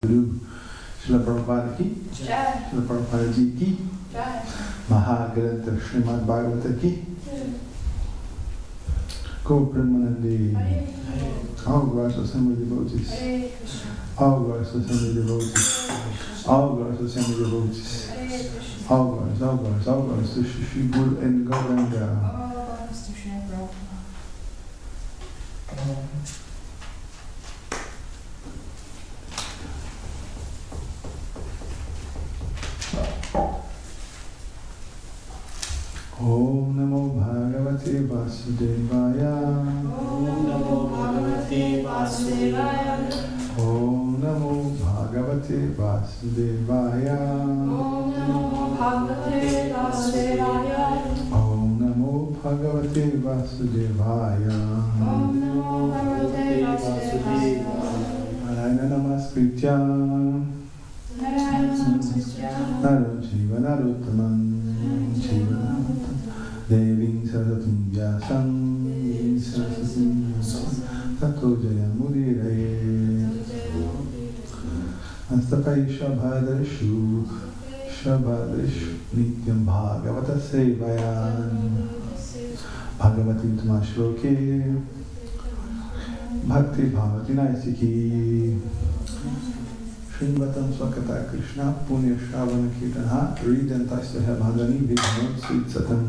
Srila Prabhupada ki, Srila Prabhupada ji ki, Maha Krishna Srimad Bhagavata ki, Go Brahmanande, all glories to assembly devotees, all glories to assembly devotees, all glories to assembly devotees, all glories to Shri Guru and Gauranga. Om Namo Bhagavate Vasudevaya. Om Namo Bhagavate Vasudevaya. Om Namo Bhagavate Vasudevaya. Om Namo Bhagavate Vasudevaya. Om Namo Bhagavate Vasudevaya. Om Namo Bhagavate Vasudevaya. Narayana Namaskritya. Narayana Namaskritya. Naram Shiva Narottamam. Deving Sarasatum Vyasam Tato Jayamudiraye Astapai Shabhadarshu Nityam Bhagavata Sevayan Bhagavati Uttamashloke Bhakti Bhavati Naisiki Srimvatam Swakata Krishna Punya Shravana Kirtana Ridantasya Bhadani Vidhanot Sitsatam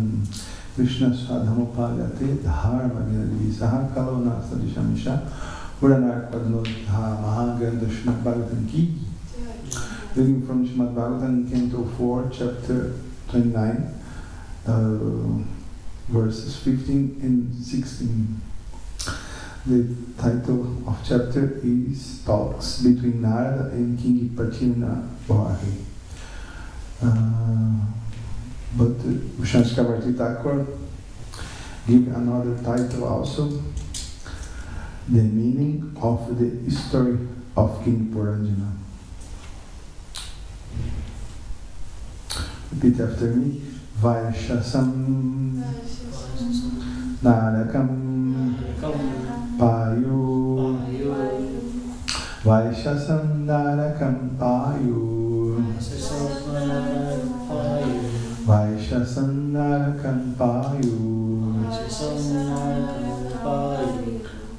Krishna Sadhamopagate Dharma Vinadi Saha Kalona Sadishamisha Uranar Padnodha Maha Krishna Bhagavatam Ki. Reading from Srimad Bhagavatam, Canto 4, Chapter 29, verses 15 and 16. The title of chapter is Talks Between Narada and King Pratyumna Bhari. But Vishnu Thakur give another title also, The Meaning of the Story of King Puranjana. Repeat after me. Vaishasam Narakam Payu Vaishasam Narakam Payu Vaishasam Narakam Payu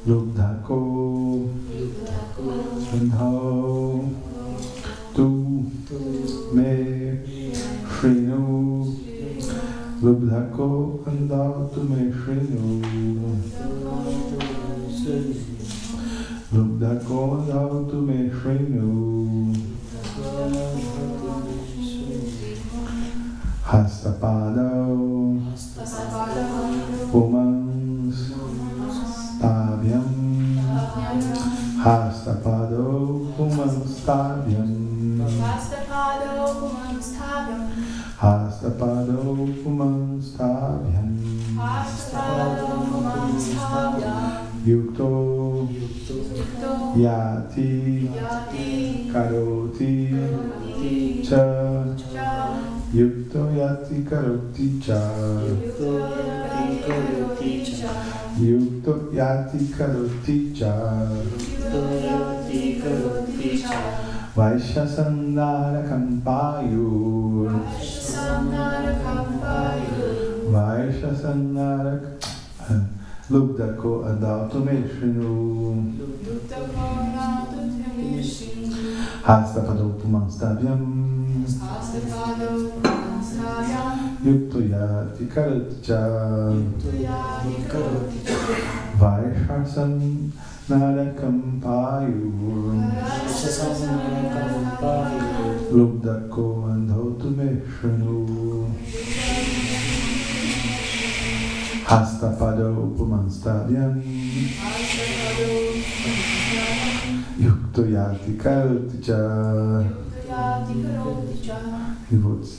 Lubdhako Sundho Tu Me Shrinu Lubdhako Sundho Tu Me Shrinu Lubdhako Sundho Tu Me Shrinu Hastapado Pumans Tavyam Hastapado Pumans Tavyam Hastapado Pumans Tavyam Yukto Yati Karoti Cha Yukto Yati Karoti Cha Yukto Yati Karoti Cha Vaishasam Narakam Payu Vaishasam Narakam Lubdhako Adauto Meshrinu Hastapado Pumanstavyam Yukto Yati Karotcha Vaishasam Narakam Payu Lubdhako Adauto Meshrinu Hastapado Pumanstavyam Yukto Yati Karotcha. Devotes.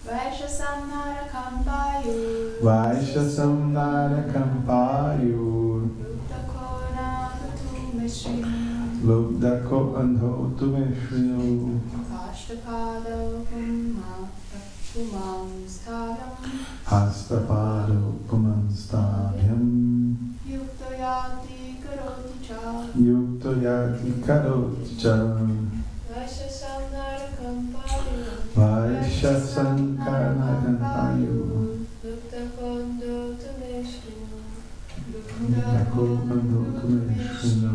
Vaishasam Narakam Payu Vaishasam Narakam Payu Lubdhako Andho Tu Meshrinu Hastapado Pumanstavyam Hastapado Pumanstavyam yati karoti cha Vaishasam narakam payu. Vaishasam karanakam payu Lupta kondo tumeshkinu. Lupta kondo tumeshkinu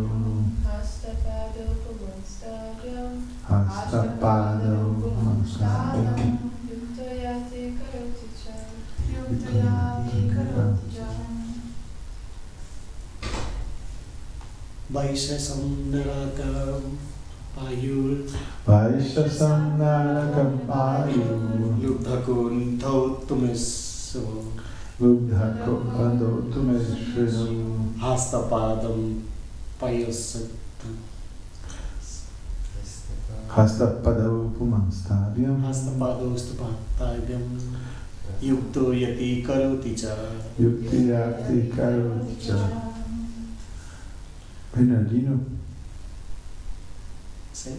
Hastapado pumanstavyam. Hastapado pumanstavyam Yukta yati karoti cha. Vaishasam narakam payur Vaishasam narakam payu Lubdhakun thau tumeso Lubdha kondo tumeshkinu Hastapadam payasatu Hastapado pumanstavyam Hastapado stupatavyam Yukto yati karoti cha Yukti yati karoti cha Bernardino. Say.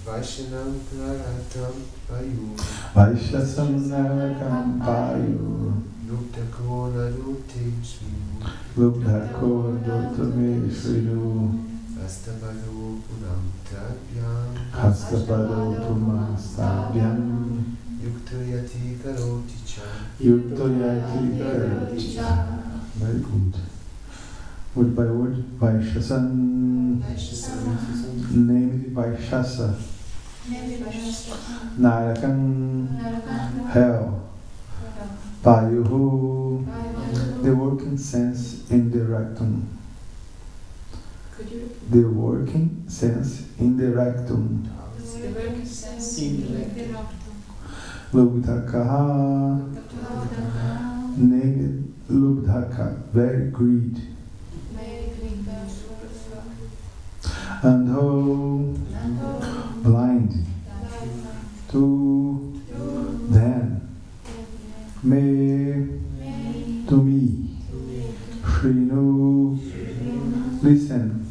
Vaishanam Naratam Payu Vaishasam narakam payu Luptakona Luteshnu Lubdha kondo tumeshkinu Astapado Punam Tavyam Hastapado pumanstavyam Yukto Yati Karoti Cha Yukto yati karoti cha. Very good. Word by word, Vaishasam. Name it Vaishasa. Narakam. Hell. Payuhu. The working sense in the rectum. The working sense in the rectum. Lubdhakaha. Named Lubdhaka, very greed. Andho, blind. To, then. Me, to me. Shrinu, listen.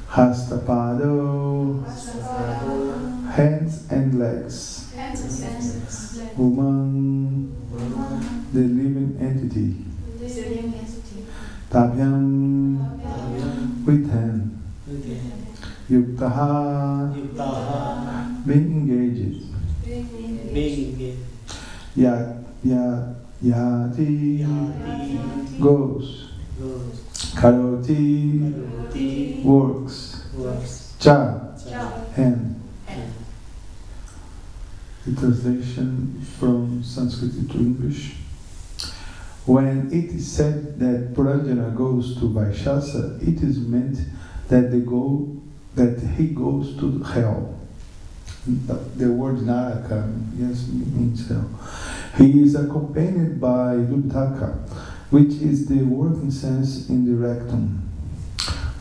Hastapado, hands and legs. Woman, the living entity. Tabhyam, with hand. Yuktaha, being engaged. Yati, goes. Karoti, works. Cha, hand. The translation from Sanskrit to English. When it is said that Puranjana goes to Vaishasa, it is meant that he goes to hell. The word Naraka, yes, means hell. He is accompanied by Lubdhaka, which is the working sense in the rectum.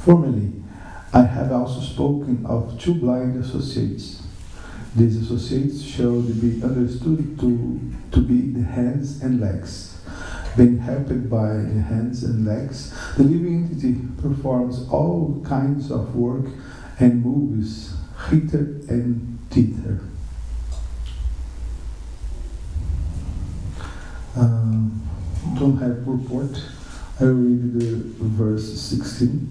Formerly, I have also spoken of two blind associates. These associates shall be understood to be the hands and legs. Being helped by the hands and legs, the living entity performs all kinds of work and moves hither and thither. Don't have purport. I will read the verse 16.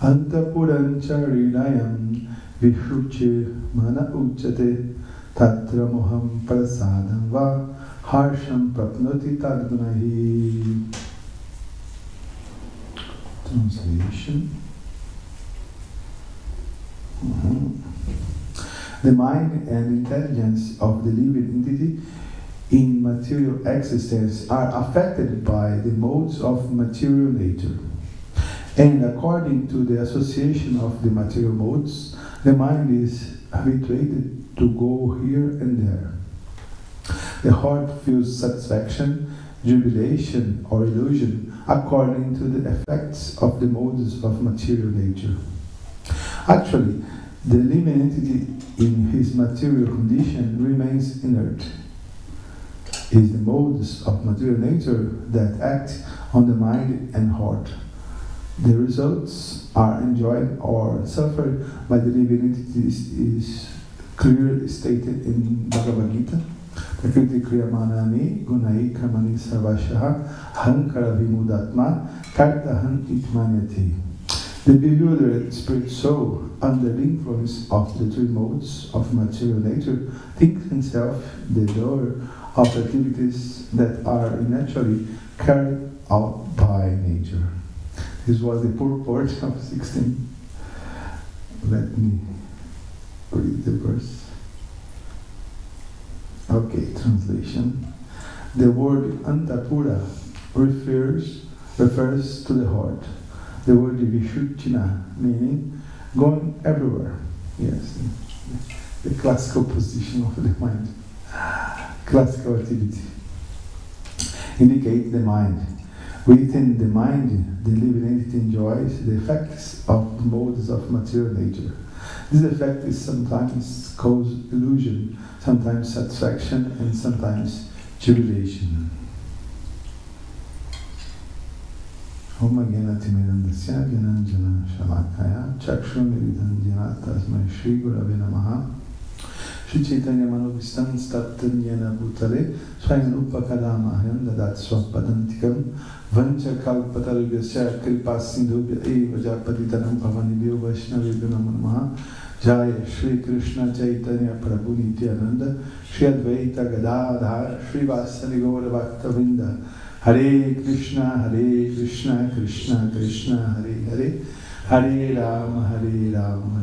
Antapurancharinayam vishruche mana uchate tatra moham prasadam va harsham prapnoti tadgunahi. Translation. The mind and intelligence of the living entity in material existence are affected by the modes of material nature. And according to the association of the material modes, the mind is habituated to go here and there. The heart feels satisfaction, jubilation, or illusion according to the effects of the modes of material nature. Actually, the living entity in his material condition remains inert. It is the modes of material nature that act on the mind and heart. The results are enjoyed or suffered by the living entities is clearly stated in Bhagavad Gita. Prakriti kriyamanani gunai kamani sarvashaha hankara vimudatma kartahan itmanyati. The bewildered spirit soul, under the influence of the three modes of material nature, thinks himself the doer of activities that are naturally carried out by nature. This was the purport of 16. Let me read the verse. Okay, translation. The word Antapura refers to the heart. The word Vishuddhina, meaning going everywhere. Yes, the classical position of the mind. Classical activity. Indicates the mind. Within the mind, the living entity enjoys the effects of modes of material nature. This effect is sometimes cause illusion, sometimes satisfaction, and sometimes jubilation. Om Gyanati Mirandasya Gyananjana Shalakaya Chakshurmiridanjana Tasmai Shri Gurave Namaha Shri Chaitanya Manovistan Statanyana Bhutale Swayanupa Kadamahyam Dadat Swapadantikam Vancha Kalpatarubhyasya Kripa Sindhubhya Eva Japatitanam Pavanibhyo Vaishnavibhyo Namo Namaha Jaya Shri Krishna Chaitanya Prabhu Nityananda Shri Advaita Gadadhar Shri Vasari Gaura Bhaktavinda Hare Krishna Krishna Krishna Hare Hare Hare Rama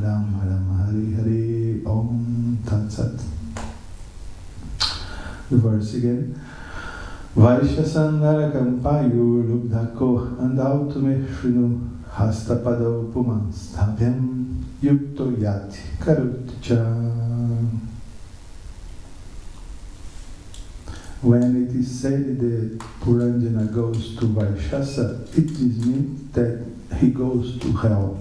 Rama Rama Hare Hare Om Tat Sat. The verse again. Vaishya Kampayu Lubdhako Andautume Shrinu Hastapado Puman Sthabhyam Yukto Yati Karutcha. When it is said that Puranjana goes to Vaishasa, it is meant that he goes to hell.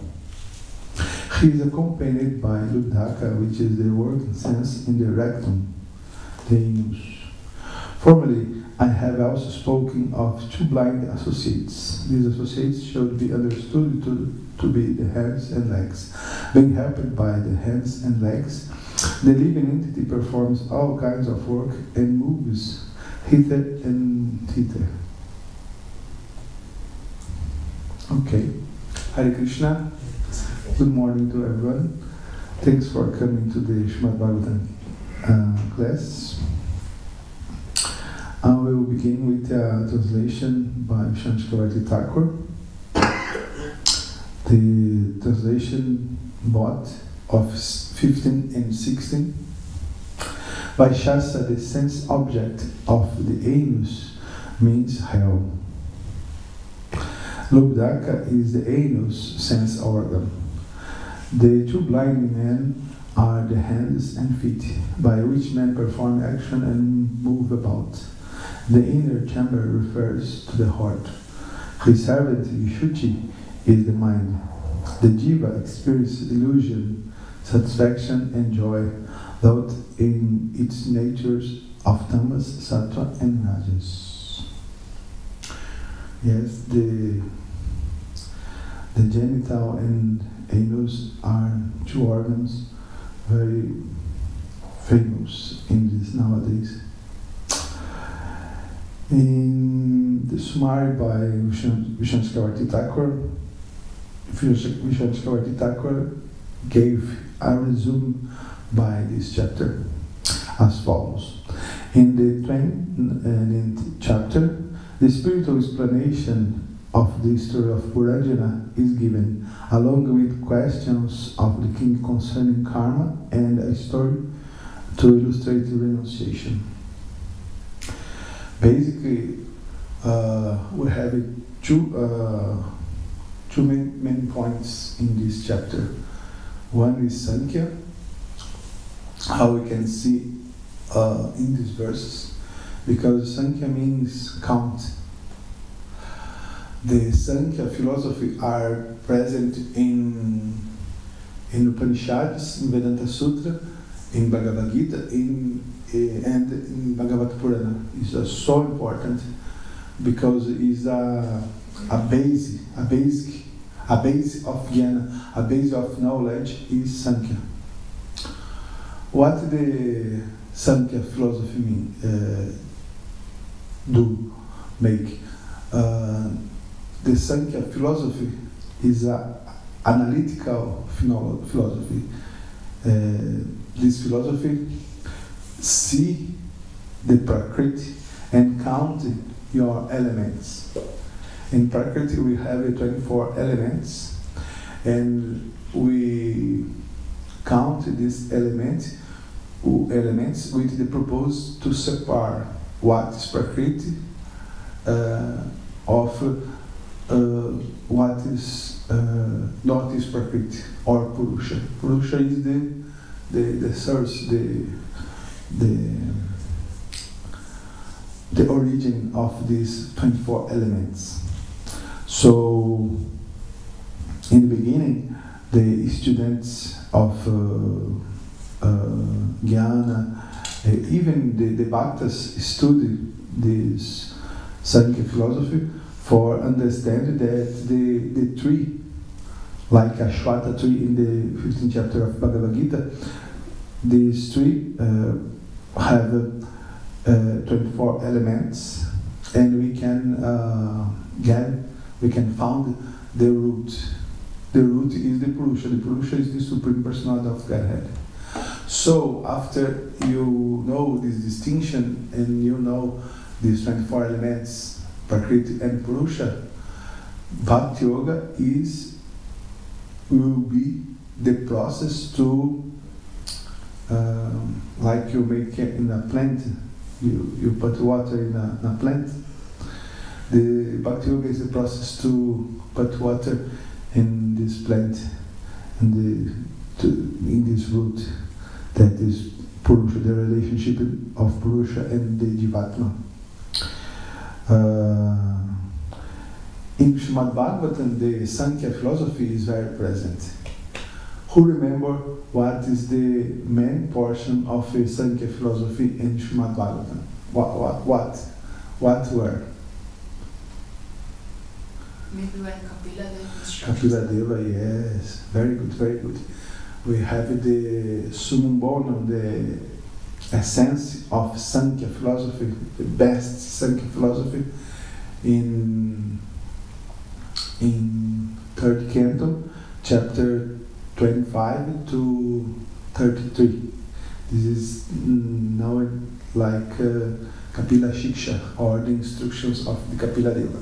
He is accompanied by Lubdhaka, which is the working sense in the rectum, the anus. Formerly, I have also spoken of two blind associates. These associates should be understood to be the hands and legs. Being helped by the hands and legs, the living entity performs all kinds of work and moves hither and thither. Okay. Hare Krishna. Good morning to everyone. Thanks for coming to the Srimad Bhagavatam class. We will begin with a translation by Vishnu Thakur. The translation both of 15 and 16. Vaishasa, the sense object of the anus, means hell. Lubdhaka is the anus sense organ. The two blind men are the hands and feet, by which men perform action and move about. The inner chamber refers to the heart. His servant Vishuddhi is the mind. The jiva experiences illusion, satisfaction and joy, though in its natures of tamas, sattva and rajas. Yes, the genital and anus are two organs very famous in this nowadays. In the summary by Vishnu Thakur gave a resume by this chapter as follows. In the 20th chapter, the spiritual explanation of the story of Puranjana is given, along with questions of the king concerning karma and a story to illustrate the renunciation. Basically, we have two main points in this chapter. One is Sankhya, how we can see in these verses, because Sankhya means count. The Sankhya philosophy are present in Upanishads, in Vedanta Sutra, in Bhagavad Gita, and in Bhagavad Purana. It's so important because it's a base of jnana, a base of knowledge is Sankhya. What the Sankhya philosophy do make. The Sankhya philosophy is an analytical philosophy. This philosophy see the Prakriti and count your elements. In Prakriti we have 24 elements, and we count these elements with the purpose to separate what is Prakriti of what is not is Prakriti or Purusha. Purusha is the source, the origin of these 24 elements. So, in the beginning, the students of Jnana, even the Bhaktas study this Sankhya philosophy for understanding that the tree, like Ashwata tree in the 15th chapter of Bhagavad Gita, this tree have 24 elements, and we can found the root. The root is the Purusha. The Purusha is the Supreme Personality of Godhead. So after you know this distinction and you know these 24 elements, Prakriti and Purusha, Bhakti Yoga will be the process to, like you make in a plant, you put water in a plant. The Bhakti Yoga is the process to put water in this plant, in this root, that is Purusha, the relationship of Purusha and the Jivatma. In Srimad Bhagavatam, the Sankhya philosophy is very present. Who remember what is the main portion of the Sankhya philosophy in Srimad Bhagavatam? What were? Maybe when Kapila Deva instructions. Kapila Deva, yes. Very good, very good. We have the summum bonum, the essence of Sankhya philosophy, the best Sankhya philosophy in third canto, chapter 25 to 33. This is known like Kapila Shiksha, or the instructions of the Kapila Deva.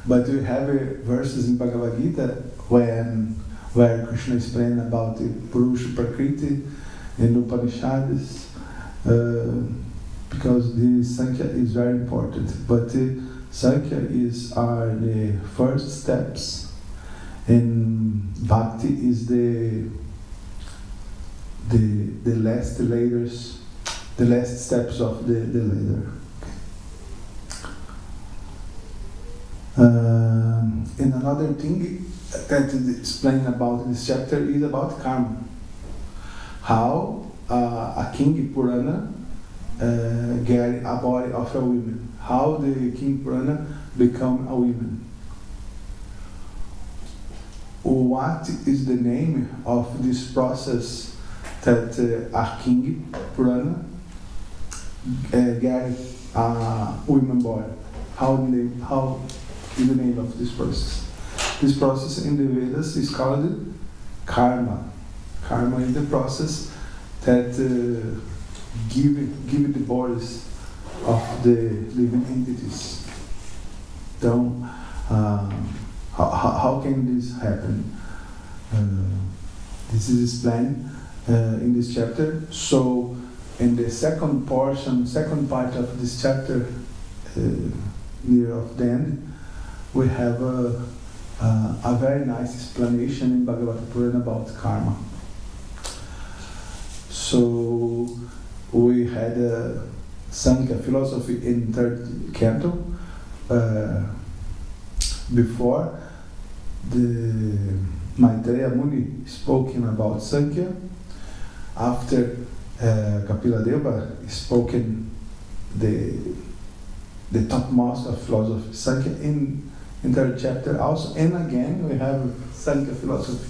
But we have verses in Bhagavad Gita where Krishna explains about the Purusha Prakriti and Upanishads, because the Sankhya is very important. But Sankhya are the first steps, and Bhakti is the last layers, the last steps of the ladder. And another thing that is explained about this chapter is about karma. How a king Purana get a body of a woman. How the king Purana become a woman. What is the name of this process that a king Purana get a woman body? How is the name of this process? This process in the Vedas is called karma. Karma is the process that give the bodies of the living entities. So, how can this happen? This is explained in this chapter. So, in the second part of this chapter, near of the end, we have a very nice explanation in Bhagavata Purana about karma. So we had Sankhya philosophy in third canto. Before the Maitreya Muni spoken about Sankhya. After Kapila Deva spoken the topmost of philosophy, Sankhya in third chapter also, and again we have Sankhya philosophy.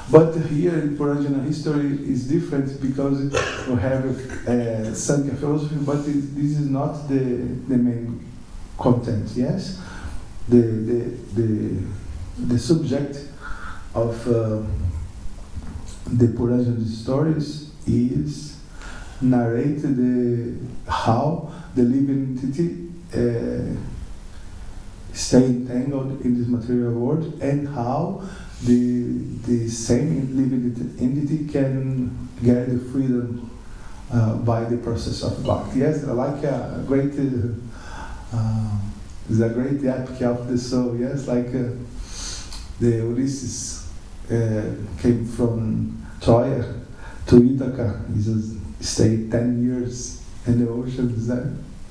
But here in Puranjana history is different because we have Sankhya philosophy, but this is not the main content. Yes, the subject of the Puranjana stories is narrate how the living entity stay entangled in this material world, and how the same living entity can get the freedom by the process of bhakti. Yes, like a great is a great epic of the soul. Yes, like the Ulysses came from Troya to Ithaca. He stayed 10 years in the ocean.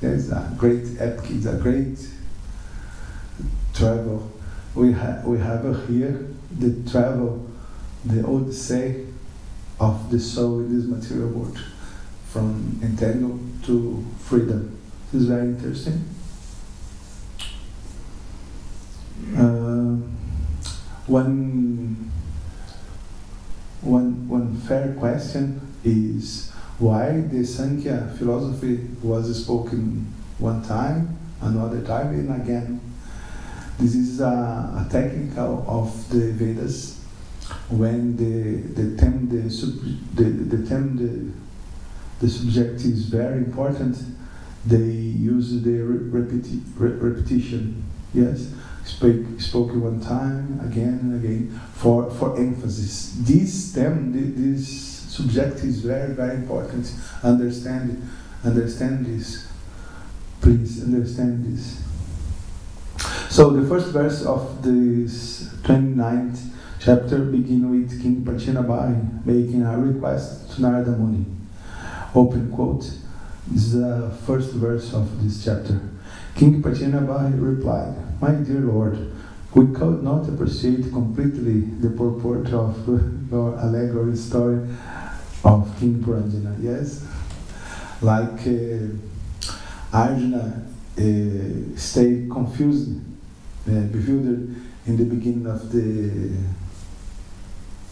It's a great epic. It's a great travel. We have here the travel, the Odyssey of the soul in this material world, from entangled to freedom. This is very interesting. One fair question is why the Sankhya philosophy was spoken one time, another time, and again. This is a technical of the Vedas. When the subject is very important, they use the repetition. Yes, spoken one time, again and again, for emphasis. This subject is very, very important. Understand this. Please understand this. So the first verse of this 29th chapter begins with King Prachinabai making a request to Narada Muni. Open quote. This is the first verse of this chapter. King Prachinabai replied, "My dear Lord, we could not appreciate completely the purport of your allegory story of King Puranjana." Yes, like Arjuna stayed confused, bewildered in the beginning of the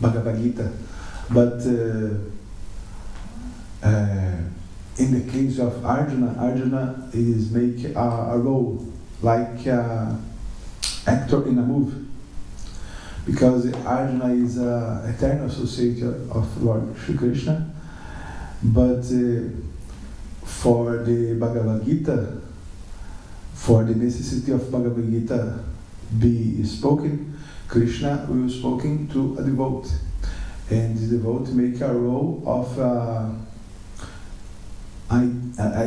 Bhagavad Gita, but in the case of Arjuna is making a role like actor in a movie, because Arjuna is an eternal associate of Lord Shri Krishna, but for the Bhagavad Gita, for the necessity of Bhagavad Gita be spoken, Krishna will spoken to a devotee, and the devotee make a role of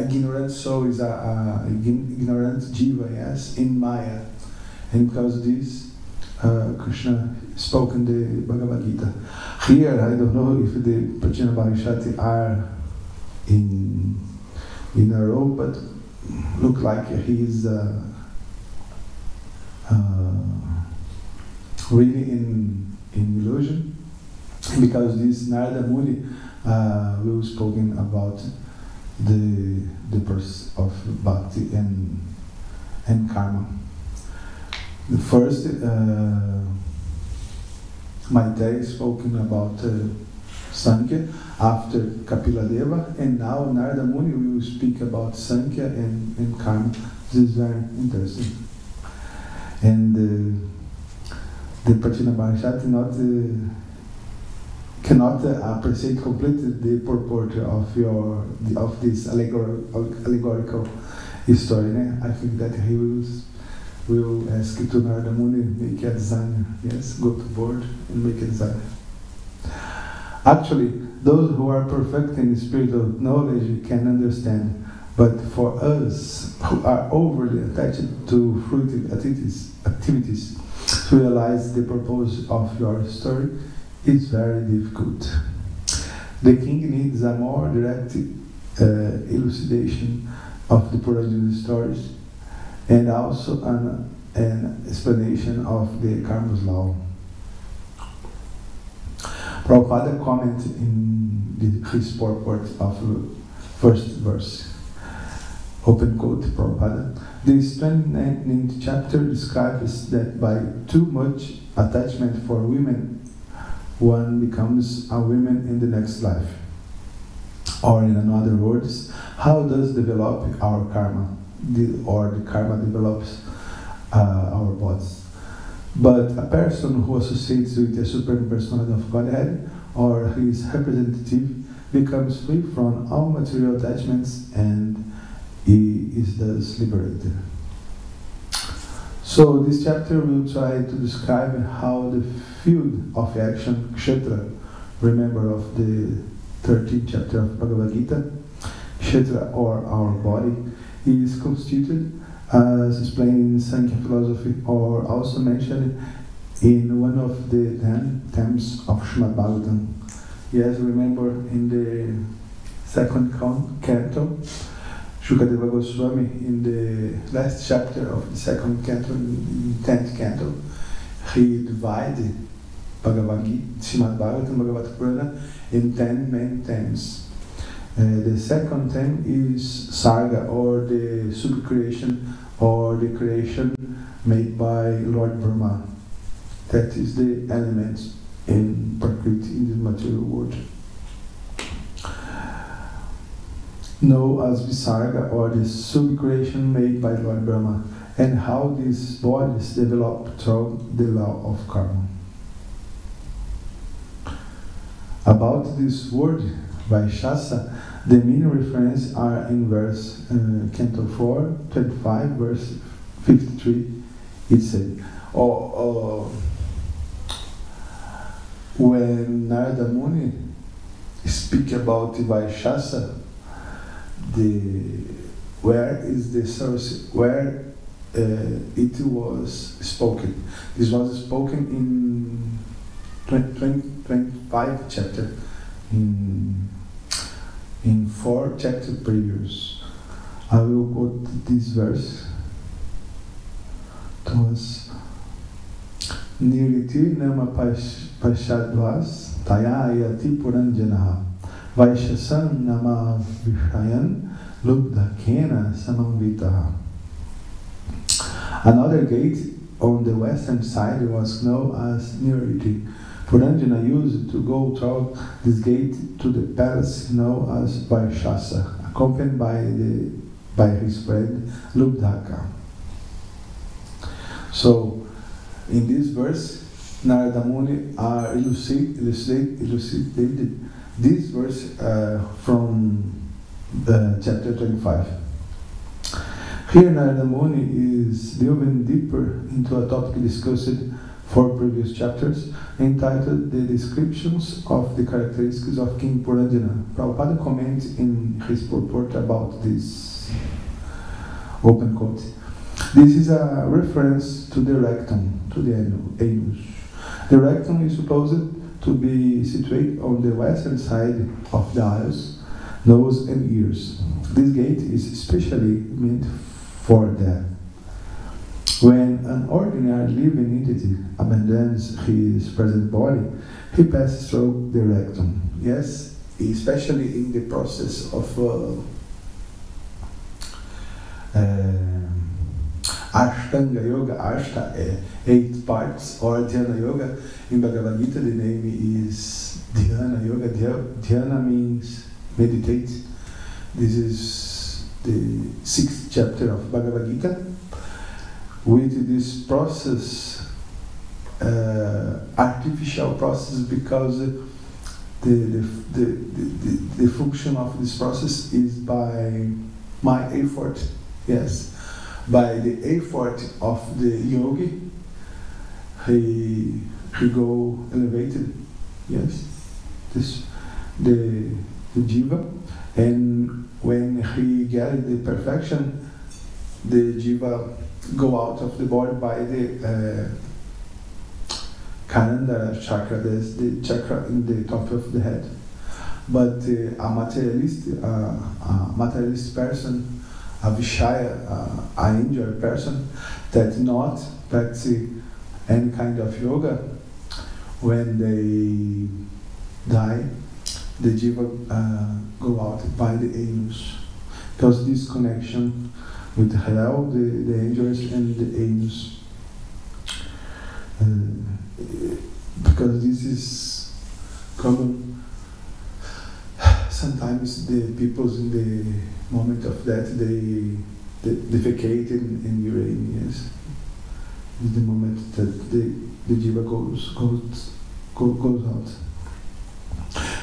ignorant soul, is a ignorant jiva, yes, in Maya, and because of this, Krishna spoken the Bhagavad Gita. Here, I don't know if the Prachinabai Shati are in a row, but look like he is really in illusion, because this Narada Muni will spoken about the process of bhakti and karma. The first Maitreya spoken about Sankhya after Kapila Deva, and now Narada Muni will speak about Sankhya and karma. This is very interesting. And the Prachinabai Shati cannot appreciate completely the purport of this allegorical story. I think that he will ask to Narada Muni make a designer. Yes, go to board and make a designer. Actually, those who are perfect in spiritual knowledge can understand, but for us who are overly attached to fruitive activities, to realize the purpose of your story is very difficult. The king needs a more direct elucidation of the Puranjana stories, and also an explanation of the karma's law. Prabhupada commented in his purport of the first verse. Open quote, Prabhupada. This 29th chapter describes that by too much attachment for women one becomes a woman in the next life. Or in other words, how does develop our karma, or the karma develops our bodies. But a person who associates with the Supreme Personality of Godhead or his representative becomes free from all material attachments and he is thus liberated. So this chapter will try to describe how the field of action, Kshetra, remember of the 13th chapter of Bhagavad Gita, Kshetra or our body, is constituted as explained in Sankhya philosophy or also mentioned in one of the 10 themes of Srimad Bhagavatam. Yes, remember in the second canto, Shukadeva Goswami, in the last chapter of the second canto, in the 10th canto, he divided Bhagavad Gita, Srimad Bhagavatam, Bhagavad Purana in 10 main themes. The second theme is Sarga, or the sub-creation, or the creation made by Lord Brahma. That is the element in Prakriti, in the material world. Known as Visarga, or the sub-creation made by Lord Brahma, and how these bodies develop through the law of karma. About this word, Vaishasa, the main references are in verse Canto 4, 25, verse 53. It said, when Narada Muni speak about Vaishasa, where is the source, where it was spoken. This was spoken in 25 chapter, in 4 chapter previous. I will quote this verse. It was Niriti nama pashadvas tayayati puranjanaha Vaishasam nama vishayan lubdhakena samamvitaha. Another gate on the western side was known as Niriti. Puranjana used to go through this gate to the palace known as Vaishasa, accompanied by his friend Lubdhaka. So, in this verse, Narada Muni elucidated this verse from chapter 25. Here Narada Muni is delving deeper into a topic discussed 4 previous chapters, entitled The Descriptions of the Characteristics of King Puranjana. Prabhupada comments in his purport about this, open quote. This is a reference to the rectum, to the anus. The rectum is supposed to be situated on the western side of the eyes, nose and ears. This gate is especially meant for that. When an ordinary living entity abandons his present body, he passes through the rectum. Yes, especially in the process of Ashtanga Yoga. Ashta, 8 parts, or Dhyana Yoga. In Bhagavad Gita, the name is Dhyana Yoga. Dhyana means meditate. This is the 6th chapter of Bhagavad Gita. With this process, artificial process, because the function of this process is by my effort, yes, by the effort of the yogi, he go elevated, yes, the jiva, and when he get the perfection, the jiva go out of the body by the Kananda chakra, that's the chakra in the top of the head. But a materialist person, a Vishaya, an injured person that not practice any kind of yoga, when they die, the jiva go out by the anus. Because this connection with hell, the angels and the anus. Because this is common. Sometimes the peoples in the moment of death, they defecate and urine, yes. Is the moment that the jiva goes out.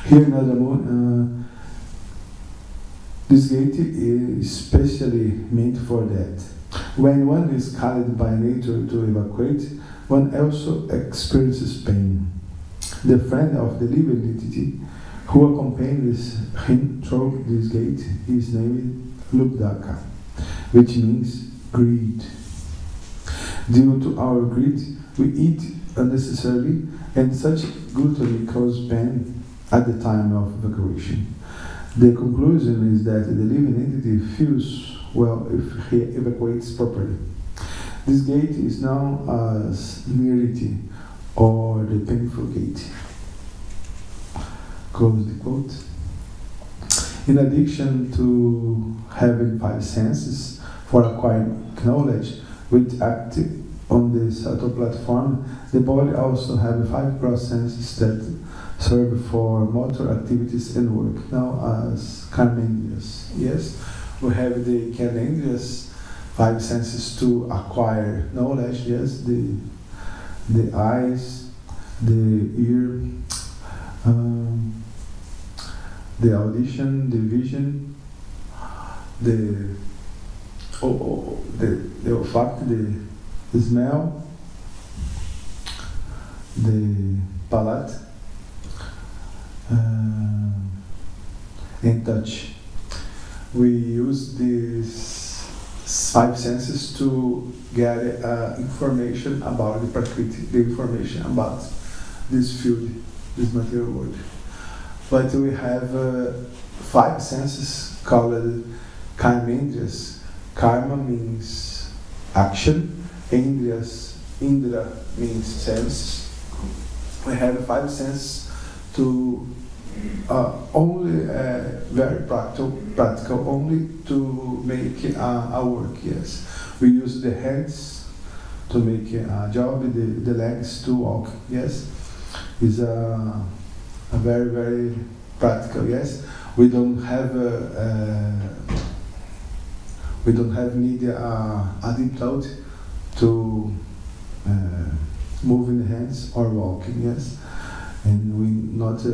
Here in Adamu, this gate is specially meant for that. When one is called by nature to evacuate, one also experiences pain. The friend of the living entity who accompanies him through this gate is named Lubdaka, which means greed. Due to our greed, we eat unnecessarily, and such gluttony causes pain at the time of evacuation. The conclusion is that the living entity feels well if he evacuates properly. This gate is known as niriti, or the painful gate. Close the quote. In addition to having five senses for acquiring knowledge, which act on the subtle platform, the body also has five gross senses that serve for motor activities and work, known as karmendriyas. Yes, we have the karmendriyas, five senses to acquire knowledge. Yes, the eyes, the ear, the audition, the vision, the olfact, the smell, the palate, and touch. We use these five senses to get information about the Prakriti, the information about this field, this material world. But we have five senses called karmendriyas. Karma means action, indriyas, indra means sense. We have five senses to only very practical, only to make our work. Yes, we use the hands to make a job, the legs to walk. Yes, is a very, very practical. Yes, we don't have need a deep thought to move in the hands or walking. Yes, and we not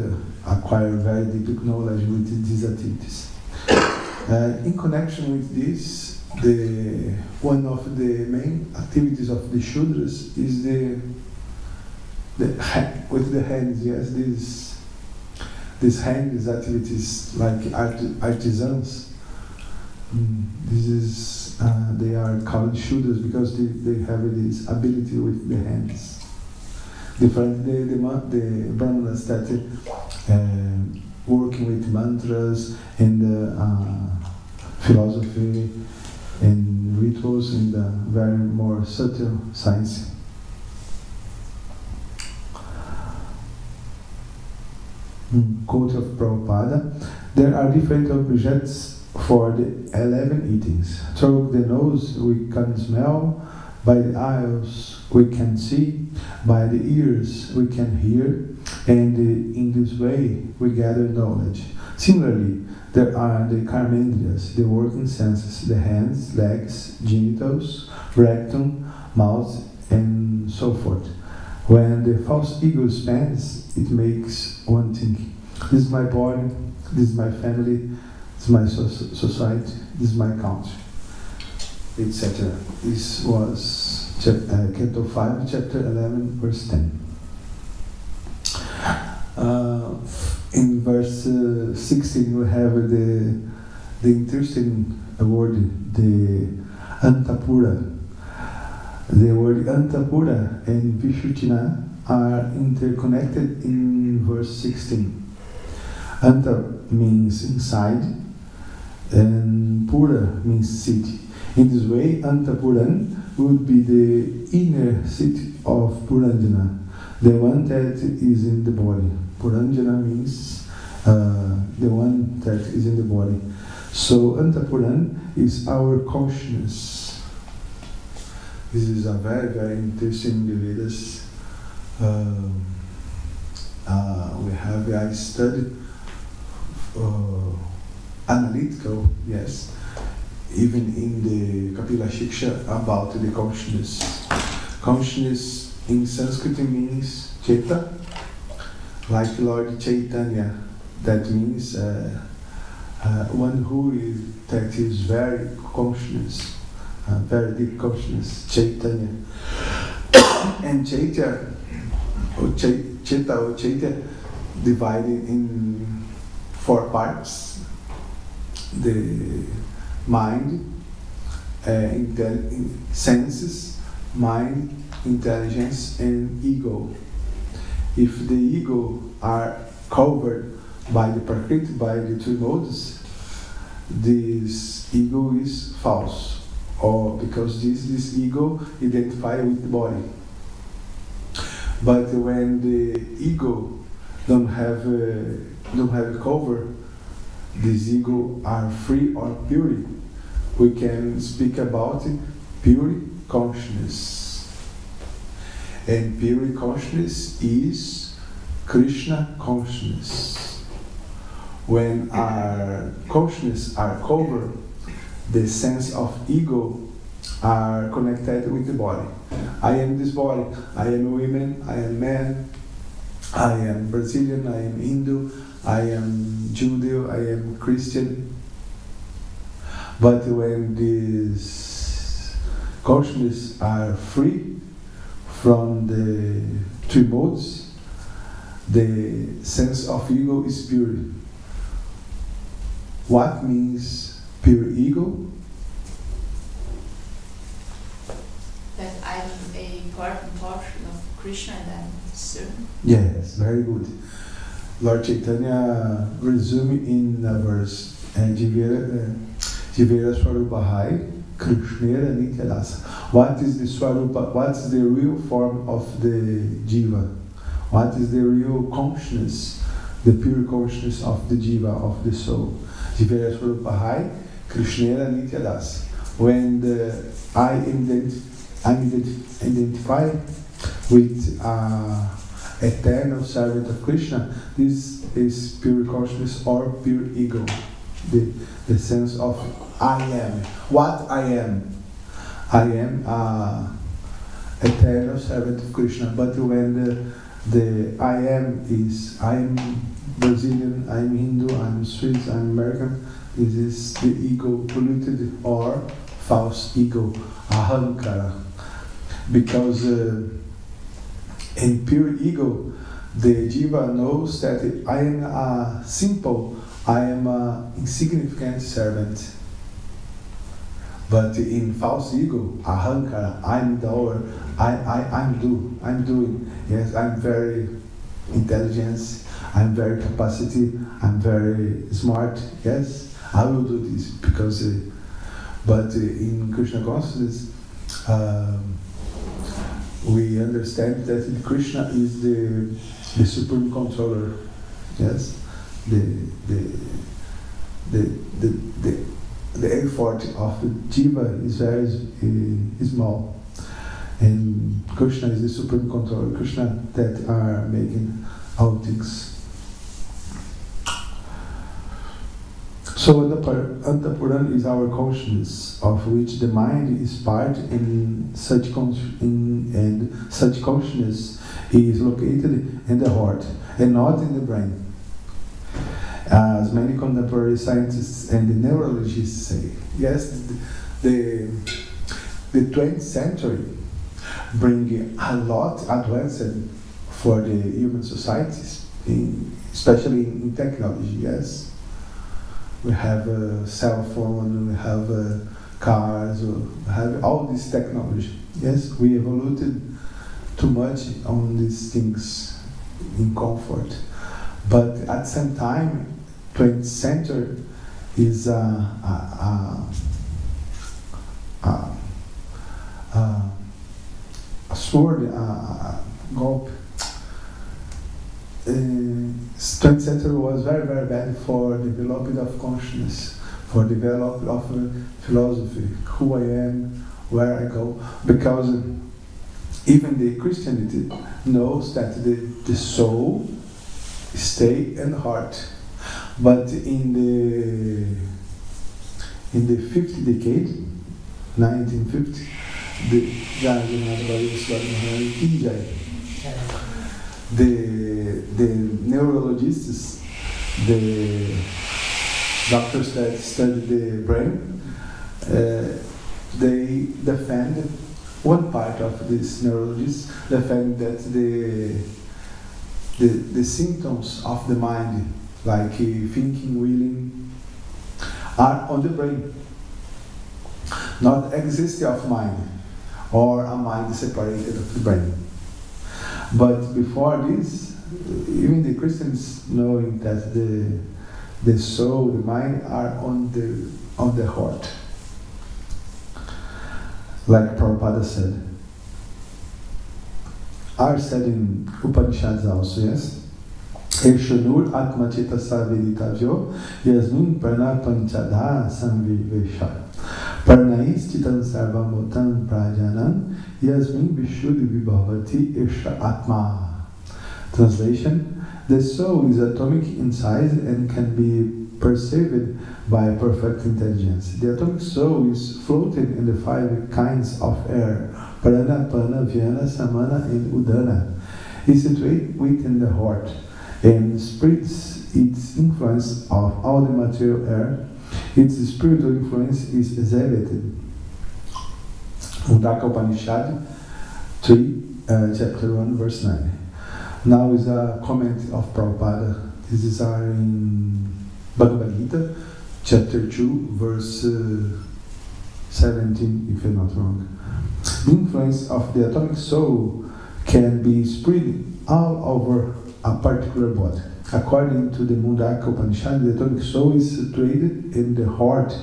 acquire very deep knowledge with these activities. In connection with this, one of the main activities of the Shudras is with the hands. Yes, these hands activities like artisans. This is they are called Shudras because they have this ability with the hands. Different the brahmanas that working with mantras and philosophy and rituals and very more subtle science. Quote of Prabhupada: there are different objects for the 11 eatings. Through the nose we can smell, by the eyes we can see, by the ears we can hear, and in this way we gather knowledge. Similarly, there are the karmendriyas, the working senses, the hands, legs, genitals, rectum, mouth, and so forth. When the false ego expands, it makes one think, this is my body, this is my family, this is my society, this is my country, etc. This was Canto 5, Chapter 11, verse 10. In verse 16 we have the interesting word, the Antapura. The word Antapura and Vishuddhina are interconnected in verse 16. Anta means inside and Pura means city. In this way, Antapuran would be the inner city of Puranjana, the one that is in the body. Puranjana means the one that is in the body. So Antapuran is our consciousness. This is a very, very interesting in the Vedas I studied analytical, yes, even in the Kapila Shiksha about the consciousness. Consciousness in Sanskrit means Cheta, like Lord Chaitanya. That means one that is very conscious, very deep consciousness, Chaitanya. And Chaitya, or Chaitya, divided in 4 parts: the mind, senses, mind, intelligence, and ego. If the ego are covered by the Prakriti, by the 3 modes, this ego is false, or because this ego identifies with the body. But when the ego don't have a cover, this ego are free or pure. We can speak about pure consciousness. And pure consciousness is Krishna consciousness. When our consciousness are covered, the sense of ego are connected with the body. I am this body, I am woman, I am man, I am Brazilian, I am Hindu, I am Judeo, I am Christian. But when these consciousness are free from the 3 modes, the sense of ego is pure. What means pure ego? That I'm a important portion of Krishna and I'm certain. Yes, very good. Lord Chaitanya resumed in a verse, Jivera Swarupahai, Krishnera Nitya Dasa. What is the Swarupa? What is the real form of the Jiva? What is the real consciousness, the pure consciousness of the Jiva, of the soul? Jivera Swarupahai, Krishnera Nitya Dasa. When I'm identified with eternal servant of Krishna, this is pure consciousness or pure ego, the sense of I am. What I am? I am eternal servant of Krishna. But when the I am is I'm Brazilian, I'm Hindu, I'm Swiss, I'm American, this is the ego polluted or false ego, ahankara. Because in pure ego, the jiva knows that I am a simple, I am an insignificant servant. But in false ego, ahankara, I'm doer, I'm doing. Yes, I'm very intelligent, I'm very capacity, I'm very smart. Yes, I will do this because. But in Krishna consciousness, we understand that Krishna is the supreme controller. Yes, the effort of the jiva is very small, and Krishna is the supreme controller. Krishna that are making all things. So Antapuran is our consciousness, of which the mind is part, and such consciousness is located in the heart and not in the brain. As many contemporary scientists and the neurologists say, yes, the 20th century bring a lot advanced for the human societies, especially in technology, yes. We have a cell phone, we have cars, we have all this technology. Yes, we evolved too much on these things in comfort. But at the same time, 20th century is a sword, a golpe. 20th century was very, very bad for development of consciousness, for development of philosophy, who I am, where I go, because even the Christianity knows that the soul stay in the heart. But in the 50th decade, 1950, the neurologists, the doctors that study the brain, they defend, one part of these neurologists defend that the symptoms of the mind, like thinking, willing, are on the brain, not existence of mind, or a mind separated of the brain. But before this, even the Christians knowing that the soul, the mind are on the heart. Like Prabhupada said. Are said in Upanishads also, yes? Eshanur Atmachita Saveditavyo Yasmin Prana Panchadha Samvivesha Parnaistitan Sarvamotan Prajanan Yasmin Vishuddhi Vibhavati Isha Atma. Translation: the soul is atomic in size and can be perceived by perfect intelligence. The atomic soul is floating in the 5 kinds of air: Prana, Pana, Vyana, Samana, and Udana. It is situated within the heart and spreads its influence of all the material air. Its spiritual influence is exhibited. Mundaka Upanishad 3, chapter 1, verse 9. Now is a comment of Prabhupada. This is in Bhagavad Gita, chapter 2, verse 17, if I'm not wrong. The influence of the atomic soul can be spread all over a particular body. According to the Mundaka Upanishad, the atomic soul is situated in the heart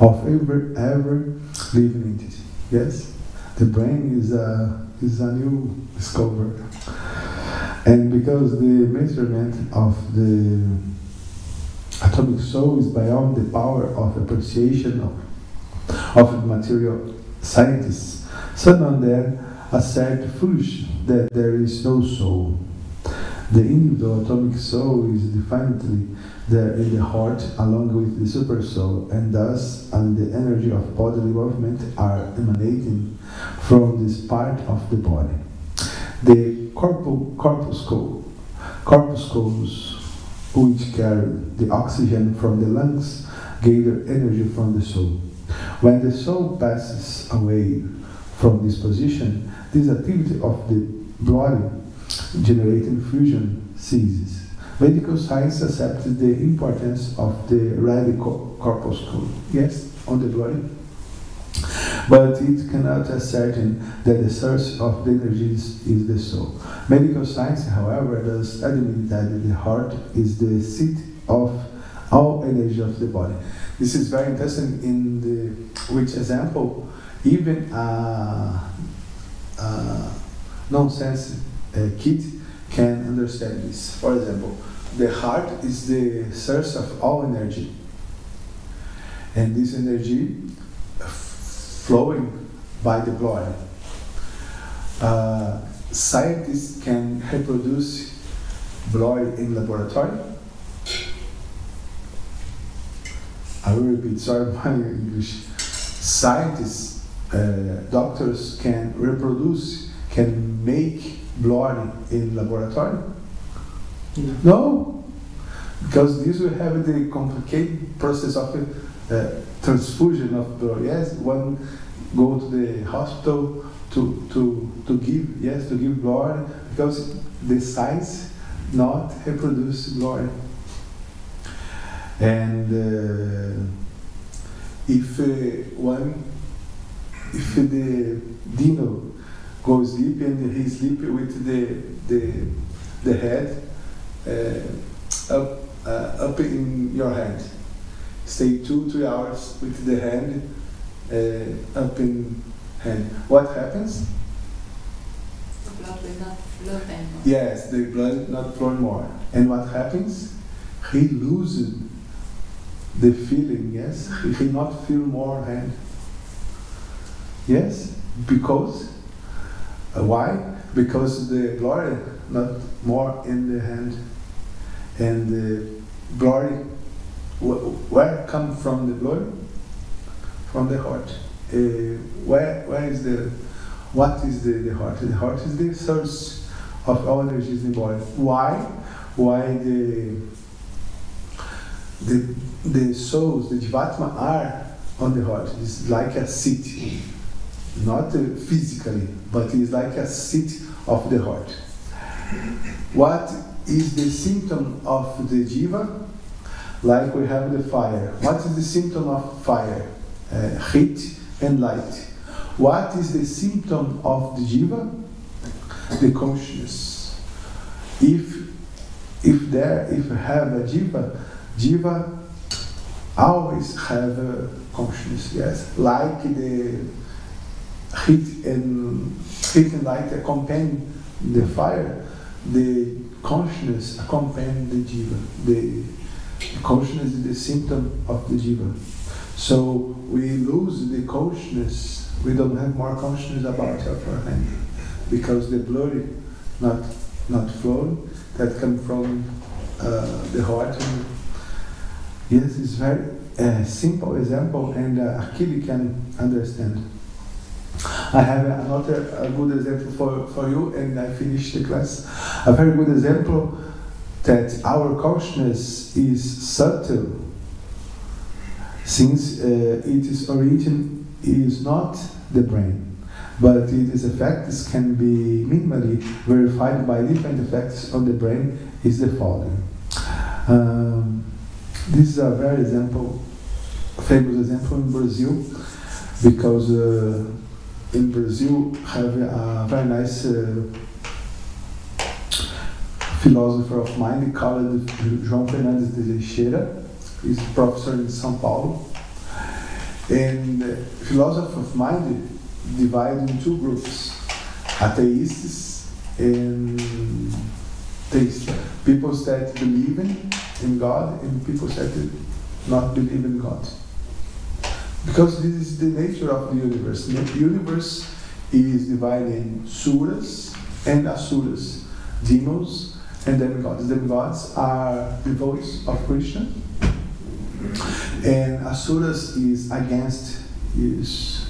of every living entity. Yes, the brain is a new discovery, and because the measurement of the atomic soul is beyond the power of appreciation of material scientists, some of them assert foolish that there is no soul. The individual atomic soul is definitely there in the heart along with the super soul, and thus the energy of bodily movement are emanating from this part of the body. The corpuscles which carry the oxygen from the lungs gather energy from the soul. When the soul passes away from this position, this activity of the body generating fusion ceases. Medical science accepts the importance of the red corpuscle, yes, on the body, but it cannot ascertain that the source of the energies is the soul. Medical science, however, does admit that the heart is the seat of all energy of the body. This is very interesting in which example even nonsense kid can understand this. For example, the heart is the source of all energy, and this energy flowing by the blood. Scientists can reproduce blood in laboratory. I will repeat, sorry my English. Scientists, doctors can reproduce, can make blood in laboratory? No, because this will have the complicated process of transfusion of blood. Yes, one go to the hospital to give blood, because the science not reproduce blood. And if the dino goes sleep and he sleep with the head up in your hand, stay 2-3 hours with the hand up in hand. What happens? The blood will not flow anymore. Yes, the blood not flow more. And what happens? He loses the feeling. Yes, he not feel more hand. Yes, because why? Because the blood not more in the hand. And the glory, where come from the glory? From the heart. Where is the, what is the heart? The heart is the source of all energies in the body. Why? Why the souls, the Jivatma are on the heart. It's like a seat, not physically, but it's like a seat of the heart. What is the symptom of the Jiva? Like we have the fire. What is the symptom of fire? Heat and light. What is the symptom of the Jiva? The consciousness. If you have a Jiva always have a consciousness, yes. Like the heat and light accompany the fire, the consciousness accompany the Jiva. The consciousness is the symptom of the Jiva. So we lose the consciousness, we don't have more consciousness about our hand, because the blood not flowing, that come from the heart. And yes, it's very simple example, and Akili can understand. I have another good example for you, and I finish the class. A very good example that our consciousness is subtle, since its origin is not the brain, but its effects can be minimally verified by different effects on the brain, is the following. This is a very famous example in Brazil, because in Brazil have a very nice philosopher of mind called João Fernandes de Teixeira. He's a professor in São Paulo. And philosophy of mind divided in two groups: atheists and theists. People that believe in God, and people that not believe in God. Because this is the nature of the universe. The universe is divided in suras and asuras, demons and demigods. Demigods are devotees of Krishna, and asuras is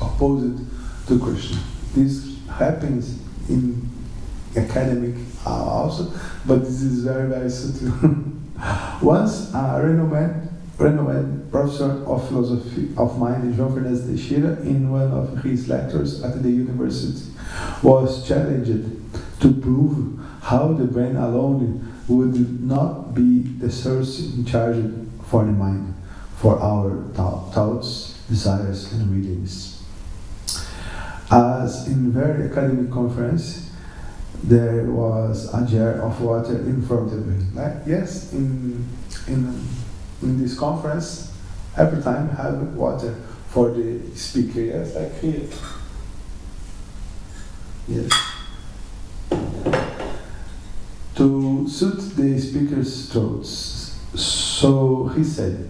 opposed to Krishna. This happens in academic also, but this is very, very subtle. Once a renowned professor of philosophy of mind, João Fernandes de Teixeira, in one of his lectures at the university, was challenged to prove how the brain alone would not be the source in charge for the mind, for our thoughts, desires, and feelings. As in very academic conference, there was a jar of water in front of him. Yes, in this conference, every time have water for the speaker. Yes, like here. Yes. To suit the speaker's throats. So he said,